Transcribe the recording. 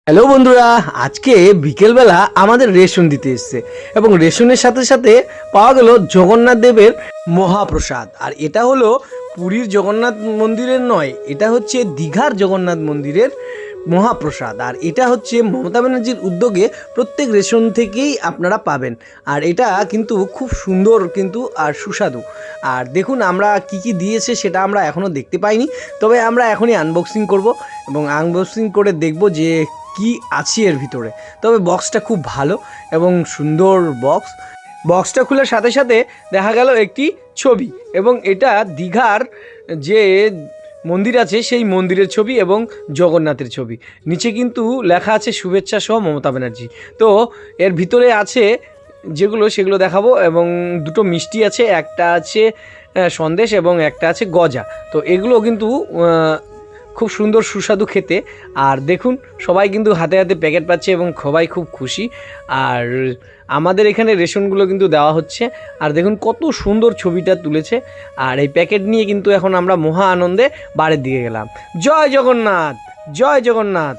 Hello বন্ধুরা, আজকে বিকেলবেলা আমাদের রেশন দিতে এসছে এবং রেশনের সাথে সাথে পাওয়া গেল জগন্নাথ দেবের মহাপ্রসাদ। আর এটা হলো পুরীর জগন্নাথ মন্দিরের নয়, এটা হচ্ছে দীঘার জগন্নাথ মন্দিরের মহাপ্রসাদ। আর এটা হচ্ছে মমতা ব্যানার্জির উদ্যোগে প্রত্যেক রেশন থেকেই আপনারা পাবেন। আর এটা কিন্তু খুব সুন্দর কিন্তু আর সুস্বাদু। আর দেখুন আমরা কি কি দিয়েছে সেটা আমরা এখনও দেখতে পাইনি, তবে আমরা এখনই আনবক্সিং করব এবং আনবক্সিং করে দেখব যে কি আছে এর ভিতরে। তবে বক্সটা খুব ভালো এবং সুন্দর বক্সটা খোলার সাথে সাথে দেখা গেল একটি ছবি, এবং এটা দীঘার যে মন্দির আছে সেই মন্দিরের ছবি এবং জগন্নাথের ছবি। নিচে কিন্তু লেখা আছে শুভেচ্ছা সহ মমতা ব্যানার্জি। তো এর ভিতরে আছে যেগুলো সেগুলো দেখাবো, এবং দুটো মিষ্টি আছে, একটা আছে সন্দেশ এবং একটা আছে গজা। তো এগুলো কিন্তু খুব সুন্দর সুস্বাদু খেতে। আর দেখুন সবাই কিন্তু হাতে হাতে প্যাকেট পাচ্ছে এবং সবাই খুব খুশি। আর আমাদের এখানে রেশনগুলো কিন্তু দেওয়া হচ্ছে। আর দেখুন কত সুন্দর ছবিটা তুলেছে। আর এই প্যাকেট নিয়ে কিন্তু এখন আমরা মহা আনন্দে বাড়ির দিকে গেলাম। জয় জগন্নাথ, জয় জগন্নাথ।